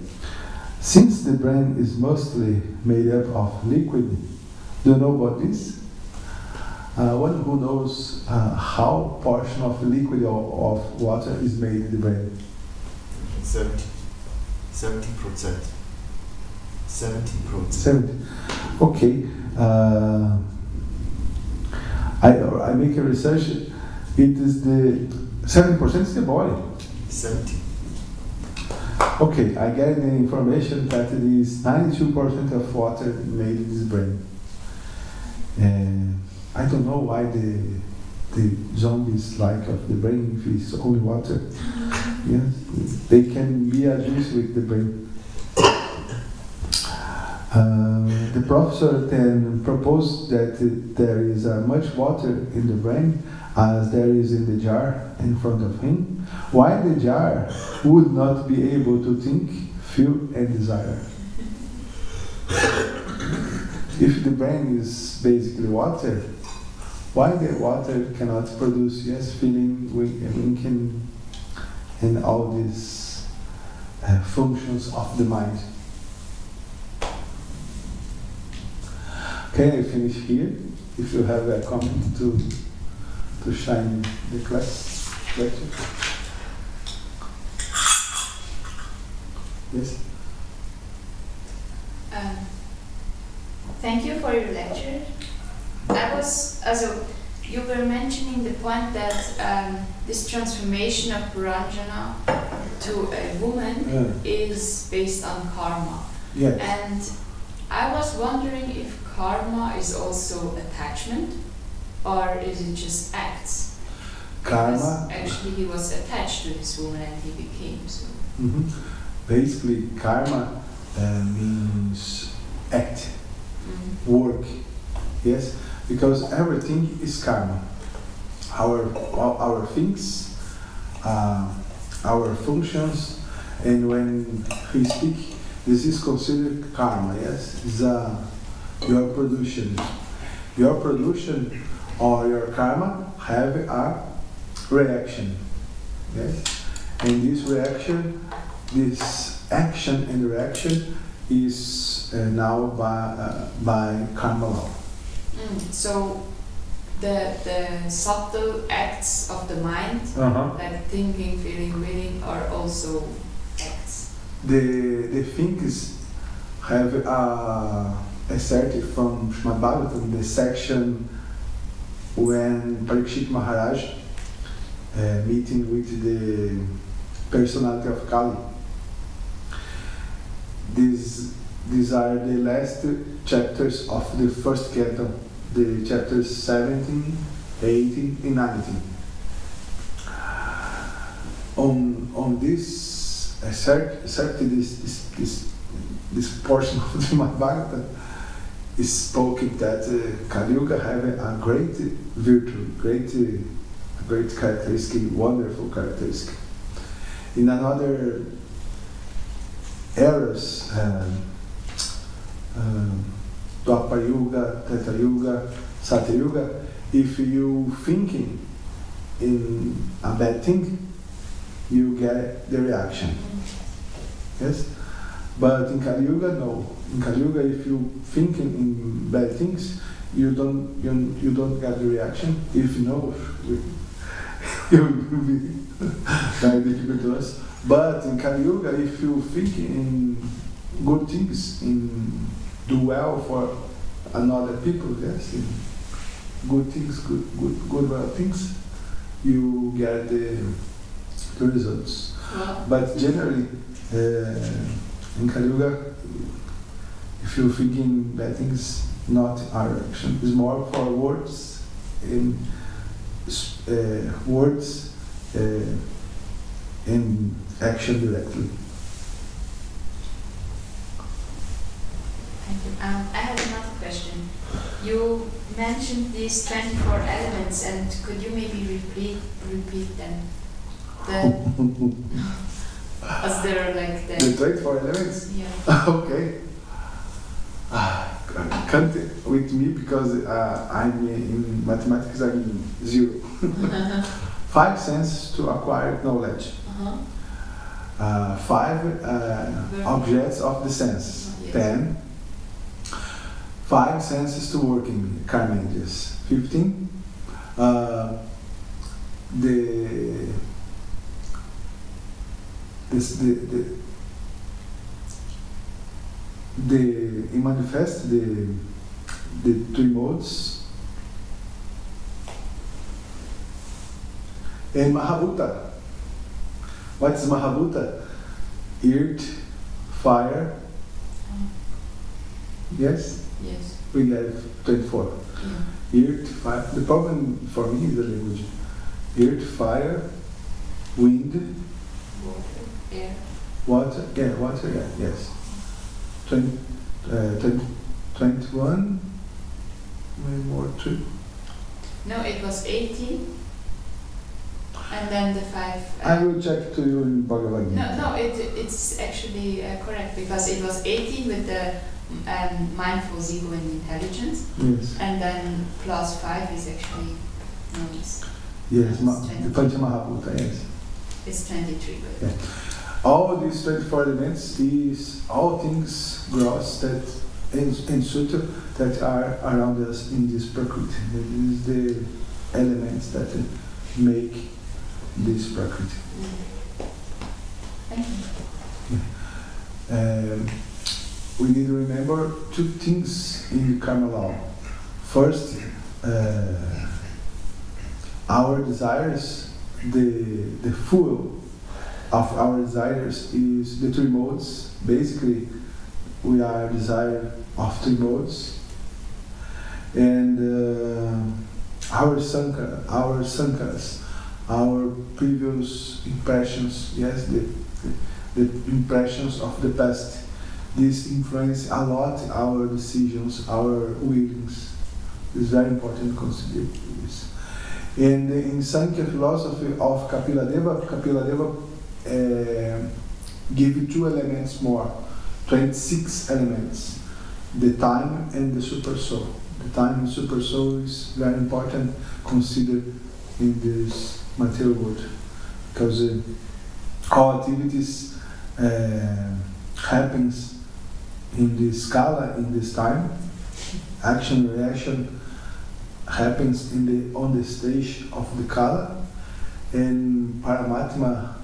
since the brain is mostly made up of liquid, do you know what this? One who knows how portion of the liquid of water is made in the brain? 70%. 70. Okay. I make a research. It is the 70% is the body. 70. Okay, I get the information that it is 92% of water made in this brain. I don't know why the zombies like of the brain if it's only water. Yes, they can be adjusted with the brain. The professor then proposed that there is much water in the brain as there is in the jar in front of him. Why the jar would not be able to think, feel, and desire? If the brain is basically water, why the water cannot produce feeling, thinking, and all these functions of the mind? Okay, I finish here. If you have a comment to shine the class lecture. Yes? Thank you for your lecture. Also, you were mentioning the point that this transformation of Puranjana to a woman is based on karma. Yes. And I was wondering if karma is also attachment, or is it just acts? Karma. Because actually he was attached to this woman and he became so. Basically, karma means act, work. Yes, because everything is karma. Our things, our functions, and when we speak, this is considered karma. Yes, it's your production. Your production or your karma have a reaction. Yes, and this reaction, this action and reaction is now by karma law. So the subtle acts of the mind, like thinking, feeling, willing, are also acts. The things have asserted from Srimad Bhagavatam, the section when Parikshit Maharaj meeting with the personality of Kali. These are the last chapters of the first canto, the chapters 17, 18, and 19. On this this portion of the Srimad Bhagavatam is spoken that Kali Yuga have a great virtue, a great characteristic, wonderful characteristic. In another eras, Dwapara Yuga, Treta Yuga, Satya Yuga, if you thinking in a bad thing, you get the reaction. Yes? But in Kali Yuga, no. In Kali Yuga, if you thinking in bad things, you don't get the reaction. If no, it will be very difficult to us. But in Kali Yuga, if you think in good things, in do well for another people, yes, in good things, good well things, you get the results. Wow. But generally, in Kali Yuga, if you think in bad things, not our action. It's more for words, in words, in action directly. Thank you. I have another question. You mentioned these 24 elements, and could you maybe repeat them? As they're like The 24 elements? Yeah. Okay. Can't with me because I'm in mathematics, I'm 0. 5 senses to acquire knowledge. 5 objects of the sense. Yes. 10. 5 senses to working, karma energies. 15. In manifest the 3 modes, and Mahabhuta. What is Mahabhuta? Earth, fire. Yes? Yes. We have 24. Yeah. Earth, fire. The problem for me is the language. Earth, fire, wind, Water, air. water. Yeah, water. Yeah, yes. 21. Maybe more 2. No, it was 18. And then the 5. I will check to you in Bhagavad Gita. No, it's actually correct, because it was 18 with the mindful ego and intelligence, Yes. and then plus 5 is actually it's Yes, it's the Panchamahabhuta, yes. it's 23. But Yeah. All these 24 elements is all things gross that and subtle that are around us in this Prakriti. This is the elements that make this Prakriti. Thank you. we need to remember two things in the karma law. First, our desires, the fuel of our desires is the three modes. Basically, we are desire of three modes, and our sankharas, our previous impressions, yes, the impressions of the past. This influence a lot our decisions, our willings. It's very important to consider this. And in Sankhya philosophy of Kapiladeva give you two elements more, 26 elements, the time and the super soul. The time and super soul is very important considered in this material world, because all activities happens in this scala, in this time. Action, reaction happens on the stage of the kala, and Paramatma.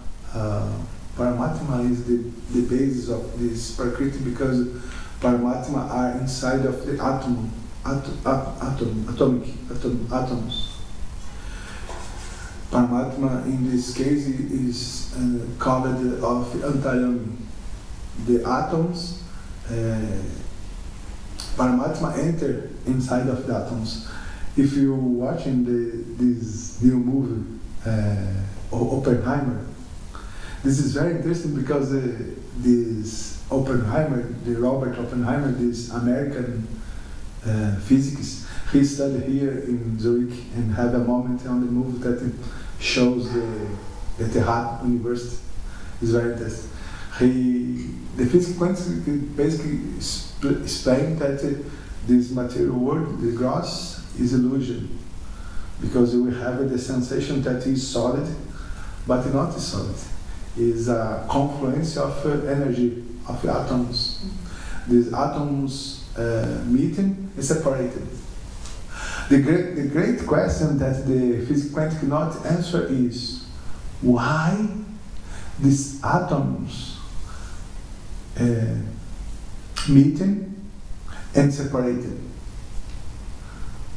Paramatma is the basis of this Prakriti, because Paramatma are inside of the atoms. Paramatma in this case is called of Antaryami. The atoms, Paramatma enter inside of the atoms. If you're watching this new movie, Oppenheimer, this is very interesting because this Oppenheimer, the Robert Oppenheimer, this American physicist, he studied here in Zurich and had a moment on the movie that shows the TH University. It's very interesting. The physics quantum basically explained that this material world, the gross, is illusion, because we have the sensation that is solid, but not solid. Is a confluence of energy of atoms. These atoms meeting and separated. The great question that the physics quantum cannot answer is why these atoms meeting and separated,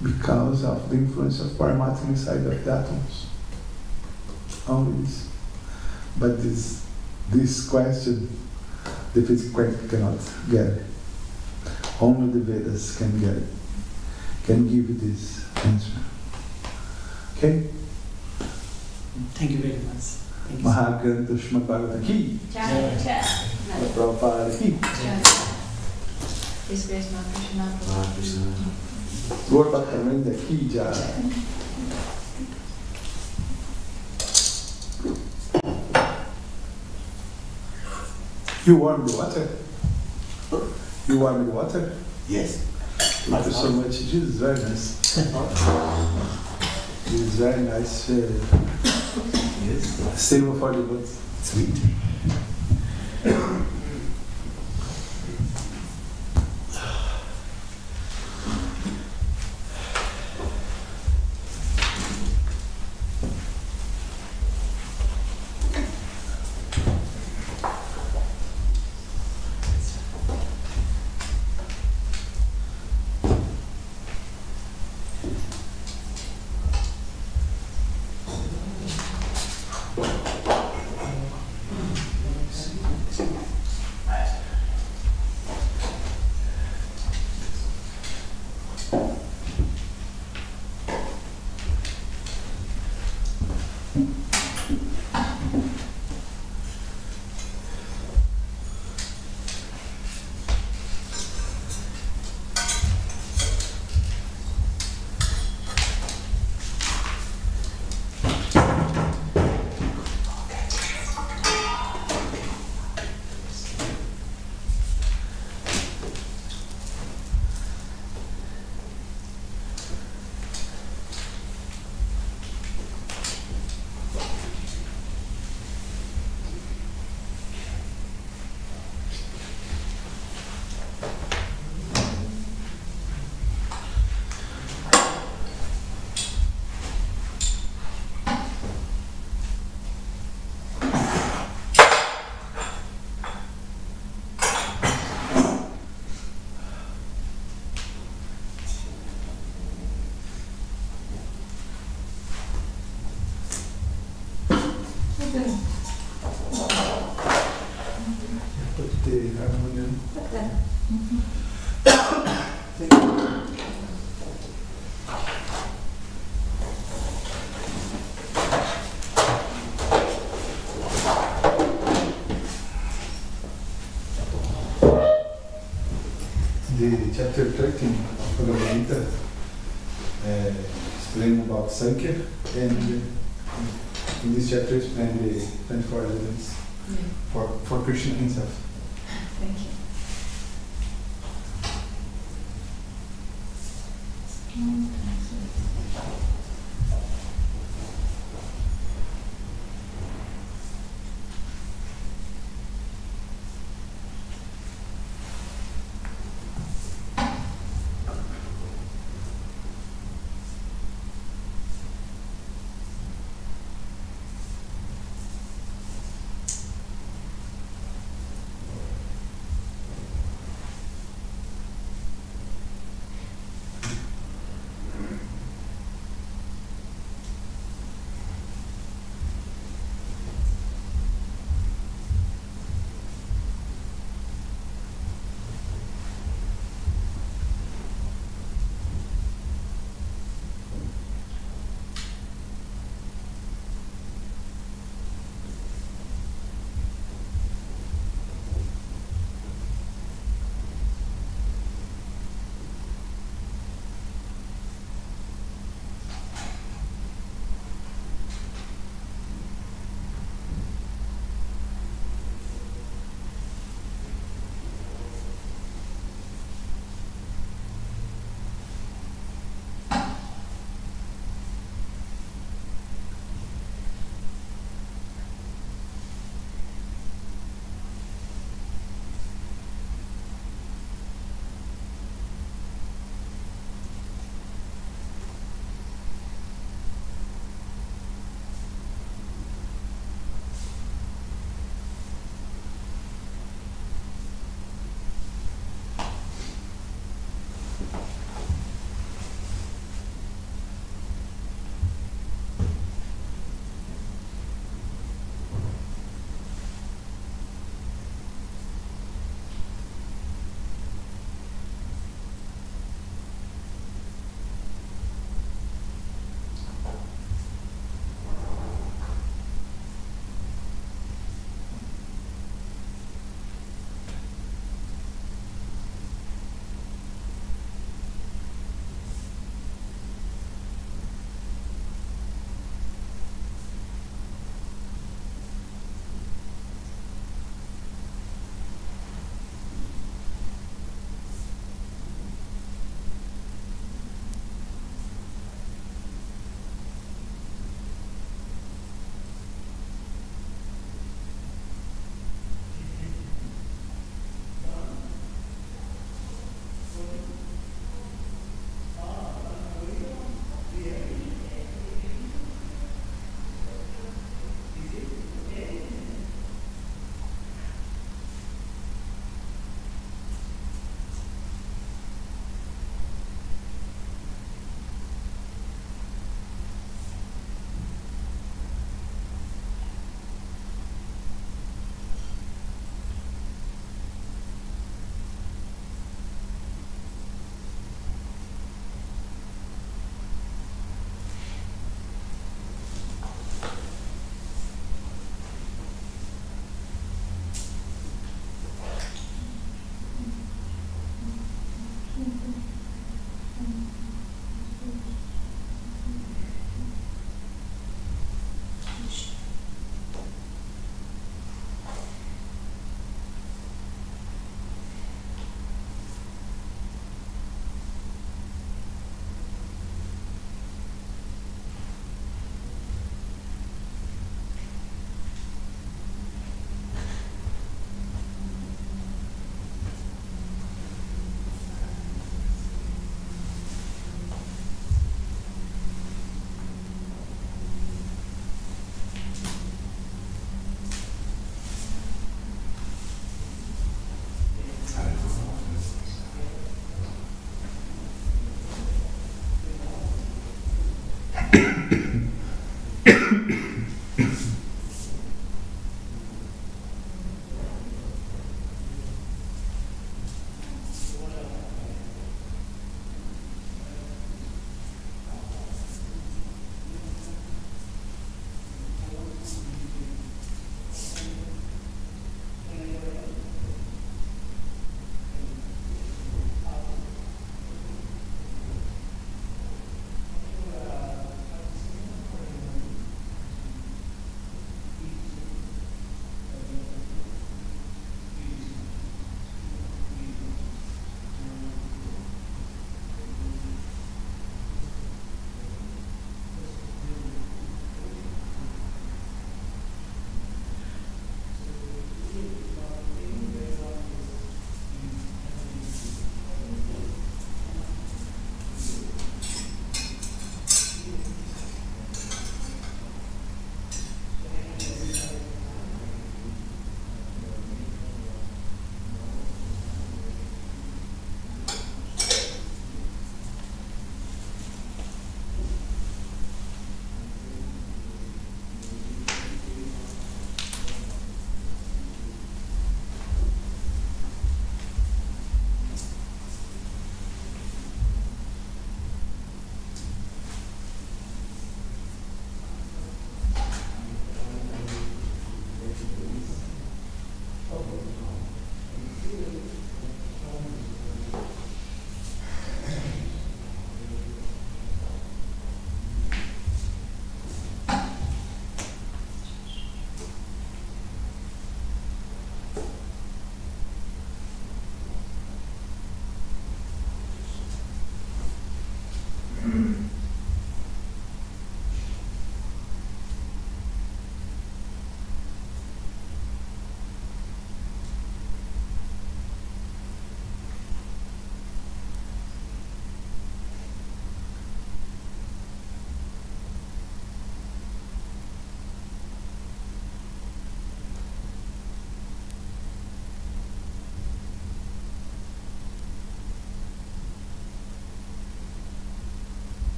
because of the influence of Paramatma inside of the atoms. Only this. But this question, the physics quantum cannot get it. Only the Vedas can get it, can give you this answer. Okay? Thank you very much. Thank you. Maha Krishna Bhagavata ki. Prabhupada ki. His Grace Maha Krishna. Maha Krishna. Gaur Bhakta ki jai. You warm the water? You warm the water? Yes. Thank you so much. This is very nice. This is very nice. Yes. Save for the boat. Sweet. Put the harmonium. The chapter 13 of Bhagavad Gita explain about Sankhya, and in this chapter explain the 24 elements for Krishna himself. Thank you.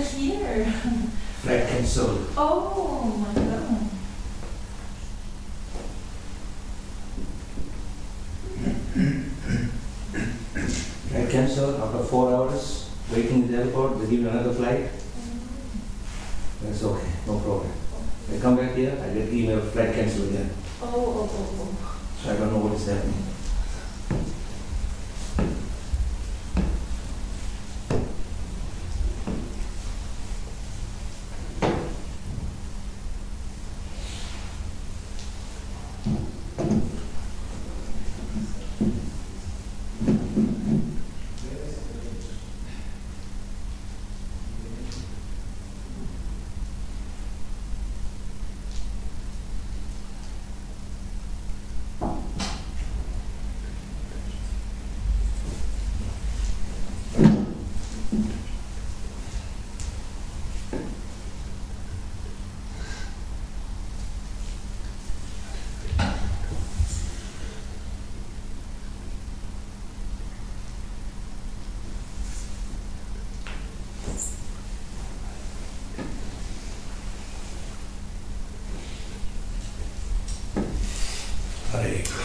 still here. Flight cancelled. Oh my God. Flight cancelled after 4 hours. Waiting in the airport, they give me another flight. That's okay, no problem. I come back here, I get email, flight cancelled again. Oh. So I don't know what is happening.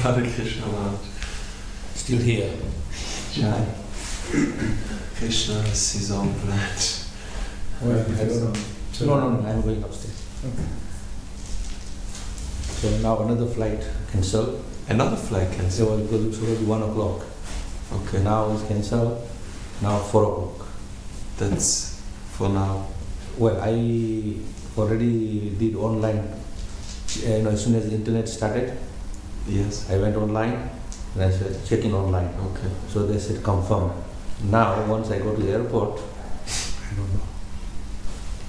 Hare Krishna Maharaj. Still here. Jai. Krishna has his own branch. Well, I don't know. No, I'm going upstairs. Okay. So now another flight cancelled. Another flight cancelled? So because it was already 1 o'clock. Okay. Now it's cancelled. Now 4 o'clock. That's for now. Well, I already did online. As soon as the internet started, Yes. I went online and I said check in online. Okay. So they said confirm. Now once I go to the airport, I don't know.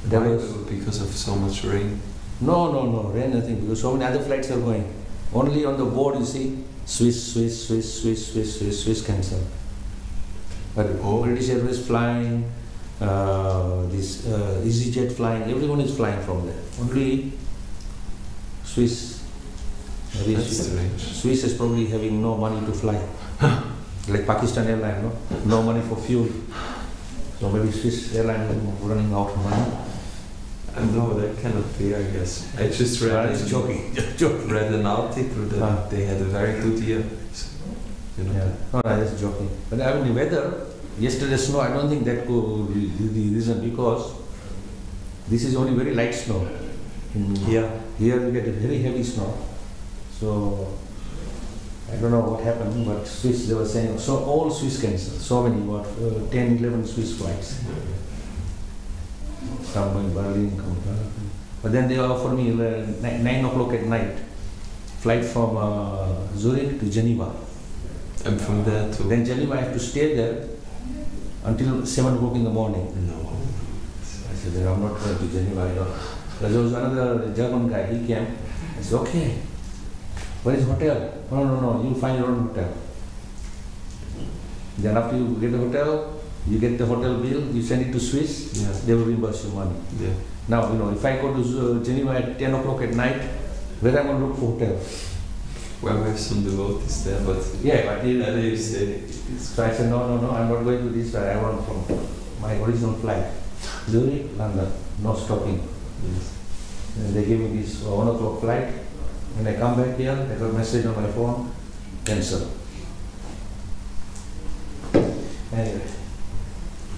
There Why? was Because of so much rain? no, rain nothing, because so many other flights are going. Only on the board you see Swiss cancelled. But British Airways flying, this EasyJet flying, everyone is flying from there. Only Swiss. Maybe That's strange. Swiss is probably having no money to fly. Like Pakistan Airline, no money for fuel. So maybe Swiss Airline is running out of money. No, that cannot be, I guess. I just read, Just joking. read an article that they had a very good year. So, you know. Yeah. No, just joking. But I mean, the weather, yesterday snow, I don't think that could be the reason, because this is only very light snow. Here you get a very heavy snow. So I don't know what happened, but Swiss, they were saying, so all Swiss cancelled. So many, 10, 11 Swiss flights. Some in Berlin. But then they offered me 9 o'clock at night, flight from Zurich to Geneva. And from there to... Then Geneva, I have to stay there until 7 o'clock in the morning. No. I said, I'm not going to Geneva, There was another German guy, he came. I said, okay, where is hotel? No, you'll find your own hotel. Then after you get the hotel, you get the hotel bill, you send it to Swiss, they will reimburse you money. Yeah. Now, if I go to Geneva at 10 o'clock at night, where am I going to look for hotel? Well, we have some devotees there, but... Yeah, but you say... So I said, no, I'm not going to this side, I want from my original flight. Zurich, London, no stopping. Yes. And they gave me this 1 o'clock flight. When I come back here, I got a message on my phone, cancel. Anyway,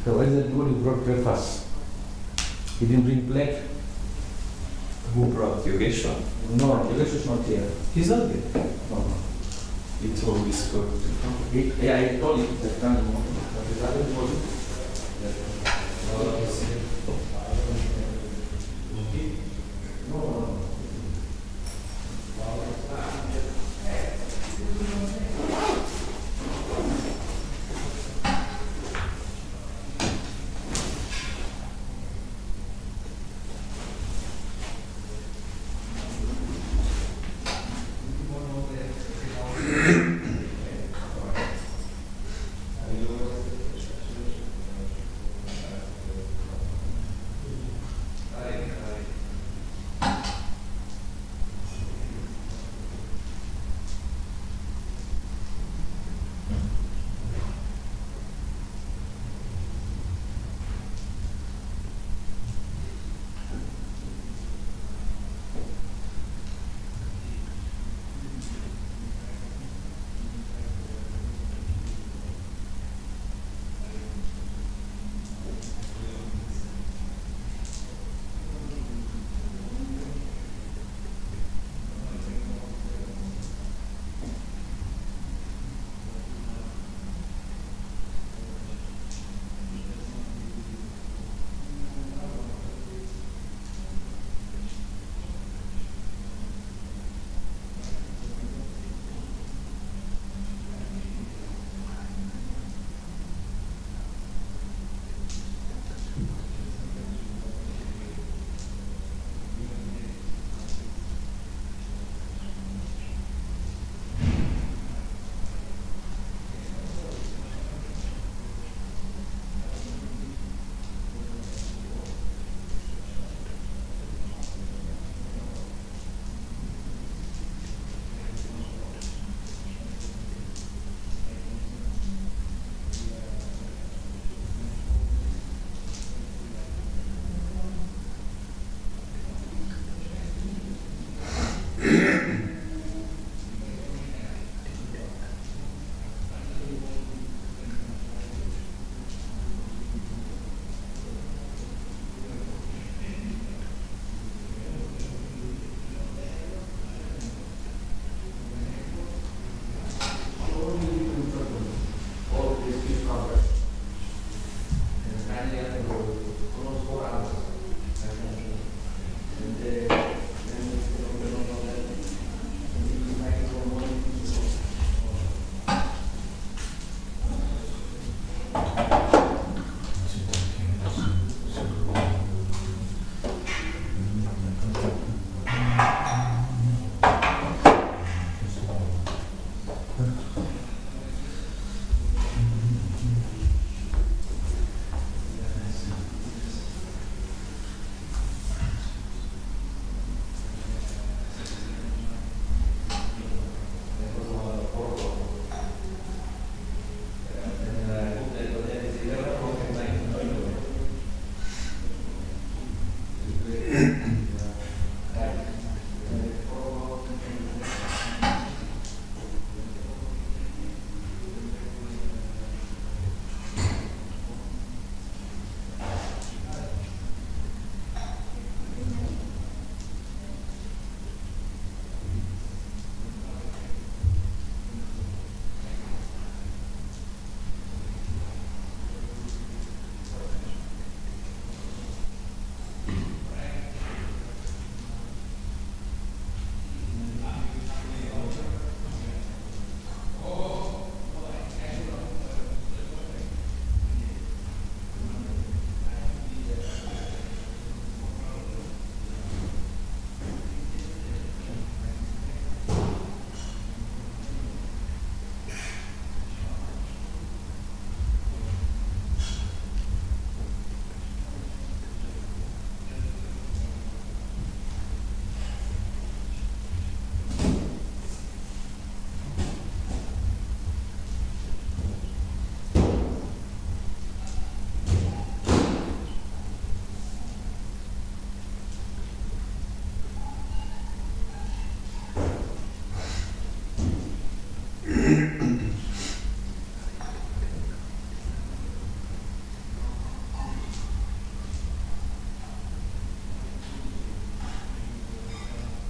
so where is the dude who brought breakfast? He didn't bring plate? Who brought Yogeshwar? No, Yogesh is not here. He's not here. No. He told me he's going to come. Yeah, I told him that time.